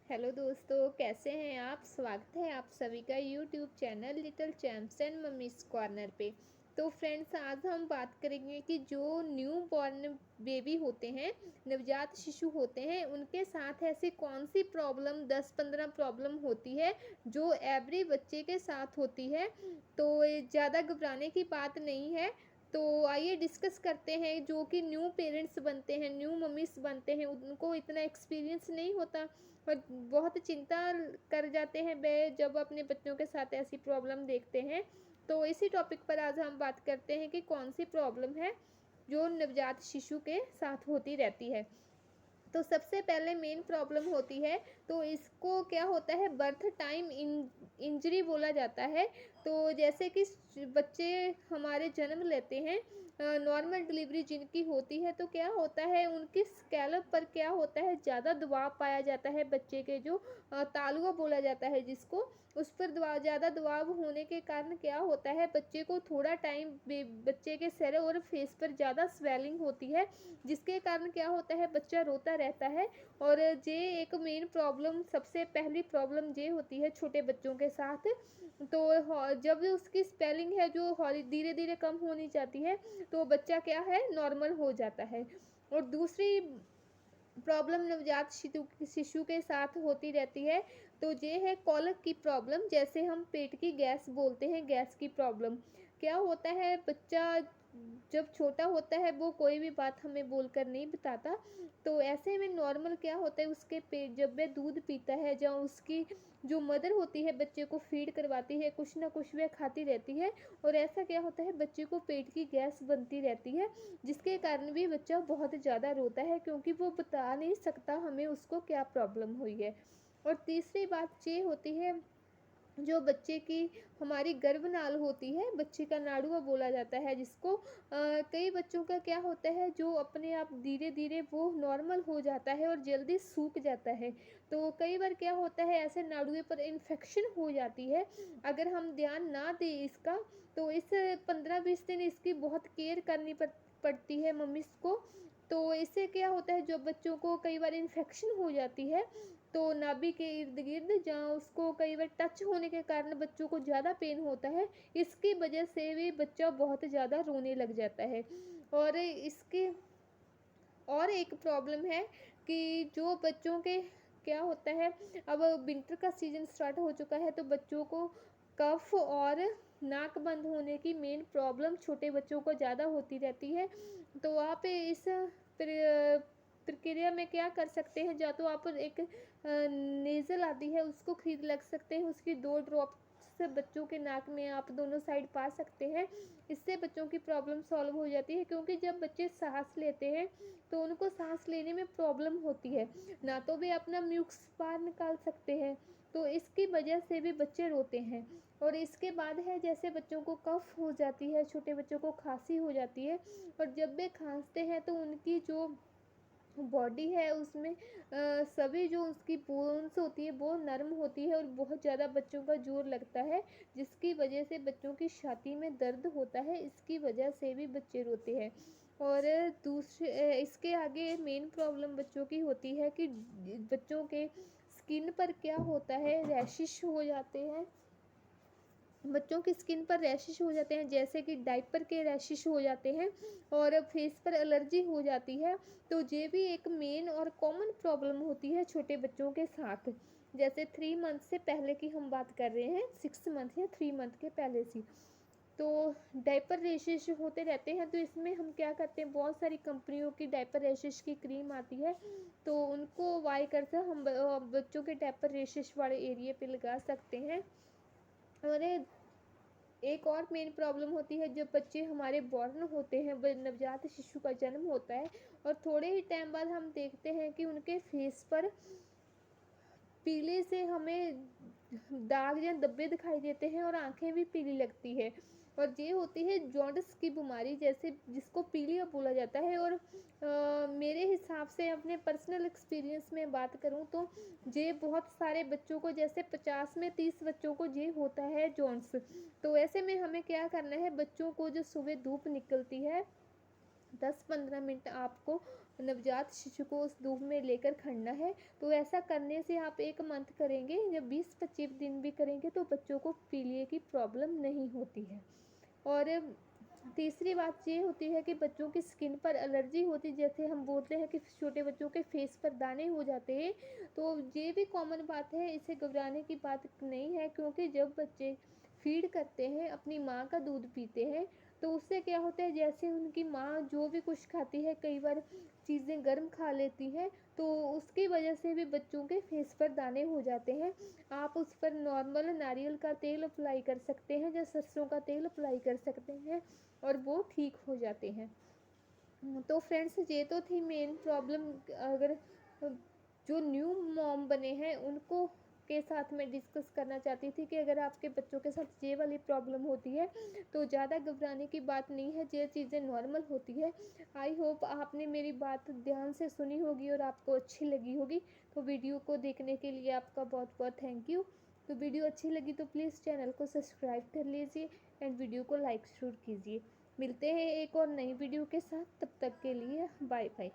Hello दोस्तों, कैसे हैं आप। स्वागत है आप सभी का YouTube channel little champs and mummy's corner पे। तो फ्रेंड्स, आज हम बात करेंगे कि जो न्यू बॉर्न बेबी होते हैं, नवजात शिशु होते हैं, उनके साथ ऐसी कौन सी प्रॉब्लम 10-15 प्रॉब्लम होती है जो एवरी बच्चे के साथ होती है। तो ज़्यादा घबराने की बात नहीं है। तो आइए डिस्कस करते हैं। जो कि न्यू पेरेंट्स बनते हैं, न्यू मम्मीज़ बनते हैं, उनको इतना एक्सपीरियंस नहीं होता और बहुत चिंता कर जाते हैं वे जब अपने बच्चों के साथ ऐसी प्रॉब्लम देखते हैं। तो इसी टॉपिक पर आज हम बात करते हैं कि कौन सी प्रॉब्लम है जो नवजात शिशु के साथ होती रहती है। तो सबसे पहले मेन प्रॉब्लम होती है, तो इसको क्या होता है, बर्थ टाइम इंजरी बोला जाता है। तो जैसे कि बच्चे हमारे जन्म लेते हैं, नॉर्मल डिलीवरी जिनकी होती है, तो क्या होता है उनकी स्कैल्प पर क्या होता है, ज़्यादा दबाव पाया जाता है। बच्चे के जो तालुआ बोला जाता है जिसको, उस पर ज़्यादा दबाव होने के कारण क्या होता है, बच्चे को थोड़ा टाइम बच्चे के सर और फेस पर ज़्यादा स्वेलिंग होती है, जिसके कारण क्या होता है, बच्चा रोता रहता है। और ये एक मेन प्रॉब्लम, सबसे पहली प्रॉब्लम ये होती है छोटे बच्चों के साथ। तो जब उसकी स्पेलिंग है जो धीरे धीरे कम होनी चाहती है, तो बच्चा क्या है, नॉर्मल हो जाता है। और दूसरी प्रॉब्लम नवजात शिशु के साथ होती रहती है, तो ये है कॉलक की प्रॉब्लम, जैसे हम पेट की गैस बोलते हैं, गैस की प्रॉब्लम। क्या होता है, बच्चा जब छोटा होता है वो कोई भी बात हमें बोलकर नहीं बताता। तो ऐसे में नॉर्मल क्या होता है, उसके पेट जब वह दूध पीता है, या उसकी जो मदर होती है बच्चे को फीड करवाती है, कुछ ना कुछ वह खाती रहती है, और ऐसा क्या होता है, बच्चे को पेट की गैस बनती रहती है, जिसके कारण भी बच्चा बहुत ज़्यादा रोता है, क्योंकि वो बता नहीं सकता हमें उसको क्या प्रॉब्लम हुई है। और तीसरी बात ये होती है, जो बच्चे की हमारी गर्भनाल होती है, बच्चे का नाड़ुआ बोला जाता है जिसको, कई बच्चों का क्या होता है, जो अपने आप धीरे धीरे वो नॉर्मल हो जाता है और जल्दी सूख जाता है। तो कई बार क्या होता है, ऐसे नाड़ुए पर इन्फेक्शन हो जाती है। अगर हम ध्यान ना दें इसका, तो इस 15-20 दिन इसकी बहुत केयर करनी पड़ती है मम्मी को। तो इससे क्या होता है, जो बच्चों को कई बार इन्फेक्शन हो जाती है, तो नाभि के इर्द गिर्द, जहाँ उसको कई बार टच होने के कारण बच्चों को ज़्यादा पेन होता है, इसकी वजह से भी बच्चा बहुत ज़्यादा रोने लग जाता है। और इसके और एक प्रॉब्लम है कि जो बच्चों के क्या होता है, अब विंटर का सीज़न स्टार्ट हो चुका है, तो बच्चों को कफ और नाक बंद होने की मेन प्रॉब्लम छोटे बच्चों को ज़्यादा होती रहती है। तो आप इस प्रक्रिया में क्या कर सकते हैं, या तो आप एक नेज़ल आती है उसको खरीद लग सकते हैं, उसकी 2 ड्रॉप्स से बच्चों के नाक में आप दोनों साइड पा सकते हैं। इससे बच्चों की प्रॉब्लम सॉल्व हो जाती है, क्योंकि जब बच्चे साँस लेते हैं तो उनको साँस लेने में प्रॉब्लम होती है, ना तो वे अपना म्यूक्स बाहर निकाल सकते हैं, तो इसकी वजह से भी बच्चे रोते हैं। और इसके बाद है, जैसे बच्चों को कफ हो जाती है, छोटे बच्चों को खांसी हो जाती है, और जब वे खांसते हैं तो उनकी जो बॉडी है उसमें सभी जो उसकी बोन्स होती है वो नरम होती है, और बहुत ज़्यादा बच्चों का जोर लगता है, जिसकी वजह से बच्चों की छाती में दर्द होता है, इसकी वजह से भी बच्चे रोते हैं। और दूसरे इसके आगे मेन प्रॉब्लम बच्चों की होती है कि बच्चों के स्किन पर क्या होता है, रैशिश हो जाते हैं, बच्चों की स्किन पर रैशेस हो जाते हैं, जैसे कि डायपर के रैशेस हो जाते हैं, और फेस पर एलर्जी हो जाती है। तो ये भी एक मेन और कॉमन प्रॉब्लम होती है छोटे बच्चों के साथ। जैसे 3 मंथ से पहले की हम बात कर रहे हैं, 6 मंथ या 3 मंथ के पहले से, तो डायपर रैशेस होते रहते हैं। तो इसमें हम क्या करते हैं, बहुत सारी कंपनियों की डायपर रैशेस की क्रीम आती है, तो उनको बाय करके हम बच्चों के डायपर रैशेस वाले एरिया पे लगा सकते हैं। और एक और मेन प्रॉब्लम होती है, जब बच्चे हमारे बॉर्न होते हैं, नवजात शिशु का जन्म होता है, और थोड़े ही टाइम बाद हम देखते हैं कि उनके फेस पर पीले से हमें दाग या धब्बे दिखाई देते हैं, और आंखें भी पीली लगती है। और ये होती है जॉन्डिस की बीमारी, जैसे जिसको पीलिया बोला जाता है। और मेरे हिसाब से अपने पर्सनल एक्सपीरियंस में बात करूं, तो ये बहुत सारे बच्चों को, जैसे 50 में 30 बच्चों को ये होता है जॉन्डिस। तो ऐसे में हमें क्या करना है, बच्चों को जो सुबह धूप निकलती है, 10-15 मिनट आपको नवजात शिशु को उस धूप में लेकर खड़ना है। तो ऐसा करने से आप 1 मंथ करेंगे, जब 20-25 दिन भी करेंगे तो बच्चों को पीलिया की प्रॉब्लम नहीं होती है। और तीसरी बात ये होती है कि बच्चों की स्किन पर एलर्जी होती, जैसे हम बोलते हैं कि छोटे बच्चों के फेस पर दाने हो जाते हैं, तो ये भी कॉमन बात है, इसे घबराने की बात नहीं है। क्योंकि जब बच्चे फीड करते हैं, अपनी माँ का दूध पीते हैं, तो उससे क्या होता है, जैसे उनकी माँ जो भी कुछ खाती है, कई बार चीज़ें गर्म खा लेती है, तो उसकी वजह से भी बच्चों के फेस पर दाने हो जाते हैं। आप उस पर नॉर्मल नारियल का तेल अप्लाई कर सकते हैं या सरसों का तेल अप्लाई कर सकते हैं और वो ठीक हो जाते हैं। तो फ्रेंड्स, ये तो थी मेन प्रॉब्लम। अगर जो न्यू मॉम बने हैं उनको के साथ मैं डिस्कस करना चाहती थी कि अगर आपके बच्चों के साथ ये वाली प्रॉब्लम होती है तो ज़्यादा घबराने की बात नहीं है, ये चीज़ें नॉर्मल होती है। आई होप आपने मेरी बात ध्यान से सुनी होगी और आपको अच्छी लगी होगी। तो वीडियो को देखने के लिए आपका बहुत बहुत थैंक यू। तो वीडियो अच्छी लगी तो प्लीज़ चैनल को सब्सक्राइब कर लीजिए एंड वीडियो को लाइक ज़रूर कीजिए। मिलते हैं एक और नई वीडियो के साथ, तब तक के लिए बाय बाय।